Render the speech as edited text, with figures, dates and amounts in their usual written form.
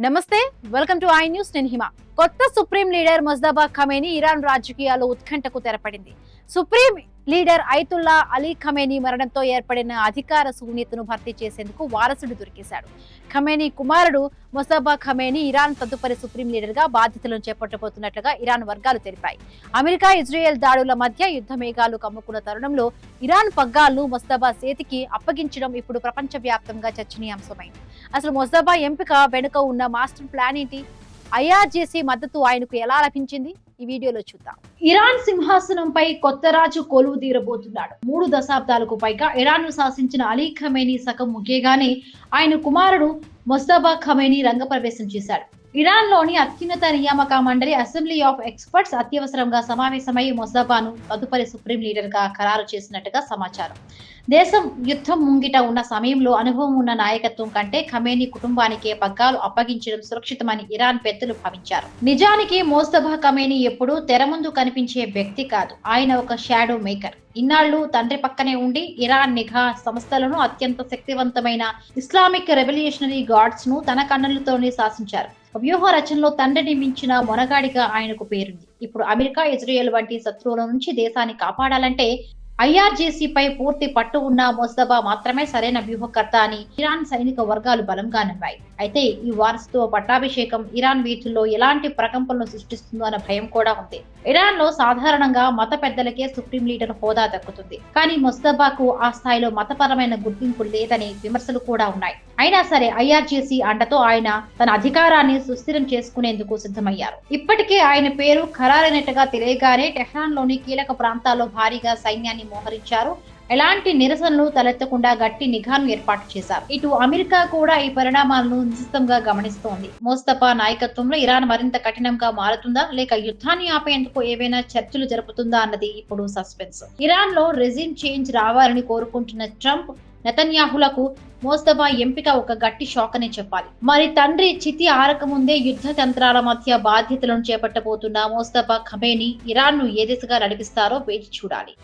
నమస్తే, welcome to I news. నేను హిమ. కొత్త supreme leader Mojtaba Khamenei Iran రాజకీయాల్లో ఉత్కంఠకు తెరపడింది. Supreme leader Ayatollah Ali Khamenei మరణంతో ఏర్పడిన అధికార శూన్యతను భర్తీ చేసేందుకు వారసుడు దొరికేశాడు. ఖమేనీ కుమారుడు ముజ్తబా ఖమేనీ ఇరాన్ తదుపరి సుప్రీం లీడర్ గా బాధ్యతలను చేపట్టబోతున్నట్లుగా ఇరాన్ వర్గాలు తెలిపాయి. అమెరికా ఇజ్రాయెల్ దాడుల మధ్య యుద్ధ మేఘాలు కమ్ముకున్న తరుణంలో ఇరాన్ పగ్గాలను ముజ్తబా చేతికి అప్పగించడం ఇప్పుడు ప్రపంచవ్యాప్తంగా చర్చనీయాంశమైంది. అసలు ముజ్తబా ఎంపిక వెనుక ఉన్న మాస్టర్ ప్లాన్ ఏంటి? ఐఆర్జీసీ మద్దతు ఆయనకు ఎలా లభించింది? ఈ వీడియోలో చూద్దాం. ఇరాన్ సింహాసనంపై కొత్త రాజు కొలువు తీరబోతున్నాడు. 3 దశాబ్దాలకు పైగా ఇరాన్ ను శాసించిన అలీ ఖమేనీ శకం ముగియగానే ఆయన కుమారుడు ముజ్తబా ఖమేనీ రంగప్రవేశం చేశాడు. ఇరాన్ లోని అత్యున్నత నియామక మండలి అసెంబ్లీ ఆఫ్ ఎక్స్పర్ట్స్ అత్యవసరంగా సమావేశమై ముజ్తబాను తదుపరి సుప్రీం లీడర్ గా ఖరారు చేసినట్టుగా సమాచారం. దేశం యుద్ధం ముంగిట ఉన్న సమయంలో అనుభవం ఉన్న నాయకత్వం కంటే ఖమేనీ కుటుంబానికే పగ్గాలు అప్పగించడం సురక్షితమని ఇరాన్ పెద్దలు భావించారు. నిజానికి ముజ్తబా ఖమేనీ ఎప్పుడూ తెర ముందు కనిపించే వ్యక్తి కాదు. ఆయన ఒక షాడో మేకర్. ఇన్నాళ్లు తండ్రి పక్కనే ఉండి ఇరాన్ నిఘా సంస్థలను, అత్యంత శక్తివంతమైన ఇస్లామిక్ రెవల్యూషనరీ గార్డ్స్ ను తన కన్నులతోనే శాసించారు. వ్యూహ రచనలో తండ్రిని మించిన మొనగాడిగా ఆయనకు పేరుంది. ఇప్పుడు అమెరికా, ఇజ్రాయెల్ వంటి శత్రువుల నుంచి దేశాన్ని కాపాడాలంటే ఐఆర్జీసీపై పూర్తి పట్టు ఉన్న ముజ్తబా మాత్రమే సరైన వ్యూహకర్త అని ఇరాన్ సైనిక వర్గాలు బలంగా నమ్మాయి. అయితే ఈ వారసుత్వ పట్టాభిషేకం ఇరాన్ వీధుల్లో ఎలాంటి ప్రకంపనలు సృష్టిస్తుందో అన్న భయం కూడా ఉంది. ఇరాన్ లో సాధారణంగా మత పెద్దలకే సుప్రీం లీడర్ హోదా దక్కుతుంది. కానీ ముజ్తబాకు ఆ స్థాయిలో మతపరమైన గుర్తింపు లేదని విమర్శలు కూడా ఉన్నాయి. అయినా సరే ఐఆర్జీసీ అండతో ఆయన తన అధికారాన్ని సుస్థిరం చేసుకునేందుకు సిద్ధమయ్యారు. ఇప్పటికే ఆయన పేరు ఖరారైనట్టుగా తెలియగానే టెహ్రాన్ లోని కీలక ప్రాంతాల్లో భారీగా సైన్యాన్ని మోహరించారు. ఎలాంటి నిరసనలు తలెత్తకుండా గట్టి నిఘాను ఏర్పాటు చేశారు. ఇటు అమెరికా కూడా ఈ పరిణామాలను నిశ్చితంగా గమనిస్తోంది. ముజ్తబా నాయకత్వంలో ఇరాన్ మరింత కఠినంగా మారుతుందా, లేక యుద్ధాన్ని ఆపేందుకు ఏవైనా చర్చలు జరుపుతుందా అన్నది ఇప్పుడు సస్పెన్స్. ఇరాన్ లో రెజిమ్ చేంజ్ రావాలని కోరుకుంటున్న ట్రంప్, నెతన్యాహులకు ముజ్తబా ఎంపిక ఒక గట్టి షాక్ అనే చెప్పాలి. మరి తండ్రి చితి ఆరకముందే యుద్ధ తంత్రాల మధ్య బాధ్యతలను చేపట్టబోతున్న ముజ్తబా ఖమేనీ ఇరాన్ ను ఏ దిశగా నడిపిస్తారో వేచి చూడాలి.